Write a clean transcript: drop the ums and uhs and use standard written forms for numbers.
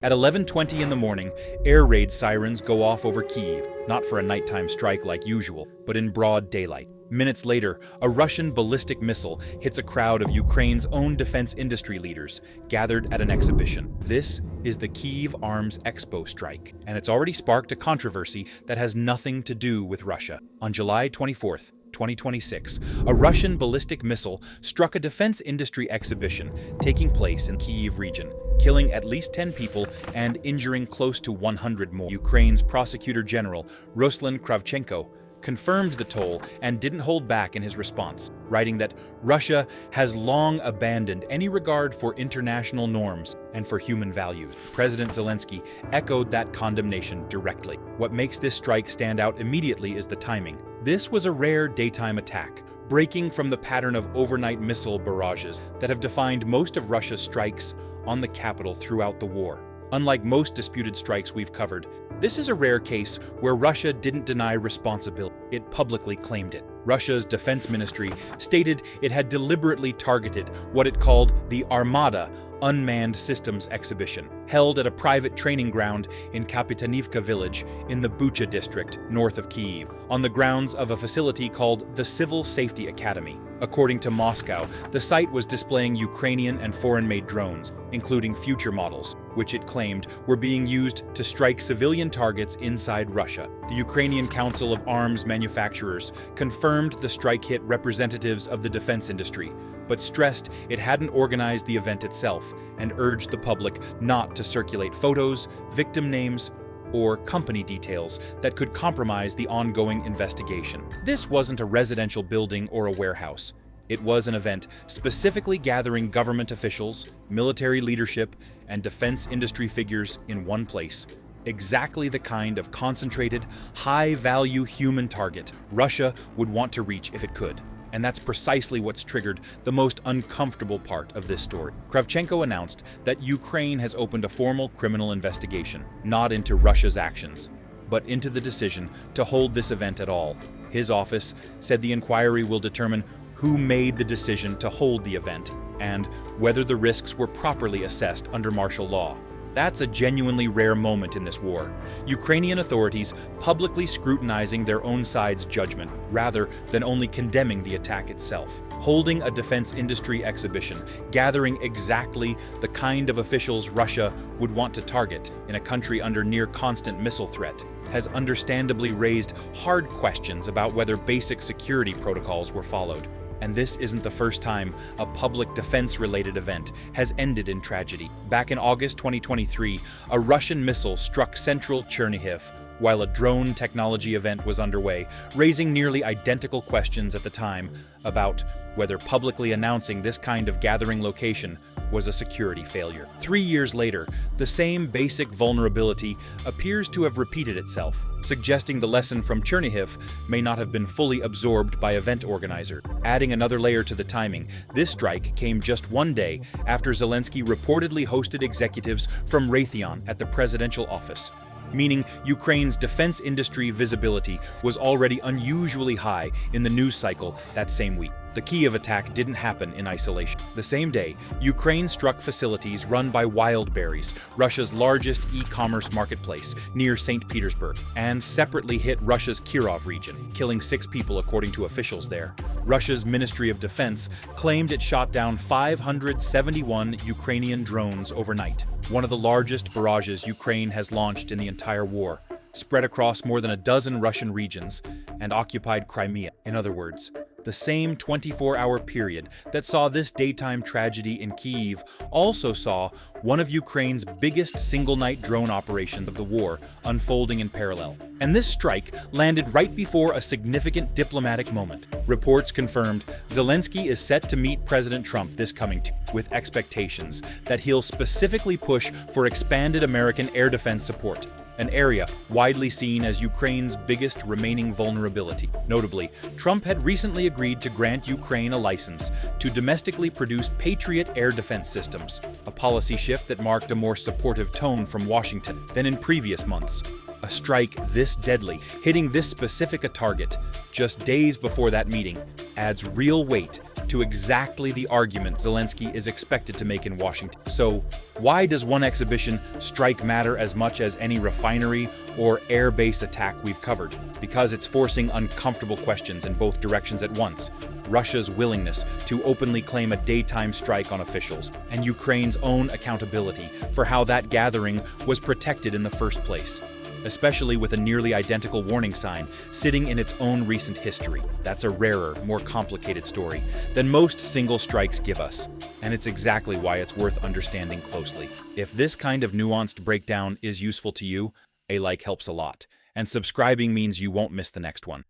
At 11:20 in the morning, air raid sirens go off over Kyiv, not for a nighttime strike like usual, but in broad daylight. Minutes later, a Russian ballistic missile hits a crowd of Ukraine's own defense industry leaders gathered at an exhibition. This is the Kyiv Arms Expo strike, and it's already sparked a controversy that has nothing to do with Russia. On July 24th, 2026, a Russian ballistic missile struck a defense industry exhibition taking place in Kyiv region, killing at least 10 people and injuring close to 100 more. Ukraine's Prosecutor General, Ruslan Kravchenko, confirmed the toll and didn't hold back in his response, writing that Russia has long abandoned any regard for international norms and for human values. President Zelensky echoed that condemnation directly. What makes this strike stand out immediately is the timing. This was a rare daytime attack, breaking from the pattern of overnight missile barrages that have defined most of Russia's strikes on the capital throughout the war. Unlike most disputed strikes we've covered, this is a rare case where Russia didn't deny responsibility. It publicly claimed it. Russia's defense ministry stated it had deliberately targeted what it called the Armada Unmanned Systems Exhibition, held at a private training ground in Kapitanivka village in the Bucha district north of Kyiv, on the grounds of a facility called the Civil Safety Academy. According to Moscow, the site was displaying Ukrainian and foreign-made drones, including future models, which it claimed were being used to strike civilian targets inside Russia. The Ukrainian Council of Arms Manufacturers confirmed the strike hit representatives of the defense industry, but stressed it hadn't organized the event itself and urged the public not to circulate photos, victim names, or company details that could compromise the ongoing investigation. This wasn't a residential building or a warehouse. It was an event specifically gathering government officials, military leadership, and defense industry figures in one place. Exactly the kind of concentrated, high-value human target Russia would want to reach if it could. And that's precisely what's triggered the most uncomfortable part of this story. Kravchenko announced that Ukraine has opened a formal criminal investigation, not into Russia's actions, but into the decision to hold this event at all. His office said the inquiry will determine who made the decision to hold the event and whether the risks were properly assessed under martial law. That's a genuinely rare moment in this war. Ukrainian authorities publicly scrutinizing their own side's judgment, rather than only condemning the attack itself. Holding a defense industry exhibition, gathering exactly the kind of officials Russia would want to target in a country under near constant missile threat, has understandably raised hard questions about whether basic security protocols were followed. And this isn't the first time a public defense-related event has ended in tragedy. Back in August 2023, a Russian missile struck central Chernihiv while a drone technology event was underway, raising nearly identical questions at the time about whether publicly announcing this kind of gathering location was a security failure. 3 years later, the same basic vulnerability appears to have repeated itself, suggesting the lesson from Chernihiv may not have been fully absorbed by event organizer. Adding another layer to the timing, this strike came just one day after Zelensky reportedly hosted executives from Raytheon at the presidential office, meaning Ukraine's defense industry visibility was already unusually high in the news cycle that same week. The Kyiv attack didn't happen in isolation. The same day, Ukraine struck facilities run by Wildberries, Russia's largest e-commerce marketplace, near St. Petersburg, and separately hit Russia's Kirov region, killing 6 people according to officials there. Russia's Ministry of Defense claimed it shot down 571 Ukrainian drones overnight, one of the largest barrages Ukraine has launched in the entire war, spread across more than a dozen Russian regions, and occupied Crimea. In other words, the same 24-hour period that saw this daytime tragedy in Kyiv also saw one of Ukraine's biggest single-night drone operations of the war unfolding in parallel. And this strike landed right before a significant diplomatic moment. Reports confirmed Zelensky is set to meet President Trump this coming Tuesday, with expectations that he'll specifically push for expanded American air defense support, an area widely seen as Ukraine's biggest remaining vulnerability. Notably, Trump had recently agreed to grant Ukraine a license to domestically produce Patriot air defense systems, a policy shift that marked a more supportive tone from Washington than in previous months. A strike this deadly, hitting this specific a target just days before that meeting, adds real weight to exactly the argument Zelensky is expected to make in Washington. So, why does one exhibition strike matter as much as any refinery or air base attack we've covered? Because it's forcing uncomfortable questions in both directions at once. Russia's willingness to openly claim a daytime strike on officials, and Ukraine's own accountability for how that gathering was protected in the first place. Especially with a nearly identical warning sign sitting in its own recent history. That's a rarer, more complicated story than most single strikes give us. And it's exactly why it's worth understanding closely. If this kind of nuanced breakdown is useful to you, a like helps a lot. And subscribing means you won't miss the next one.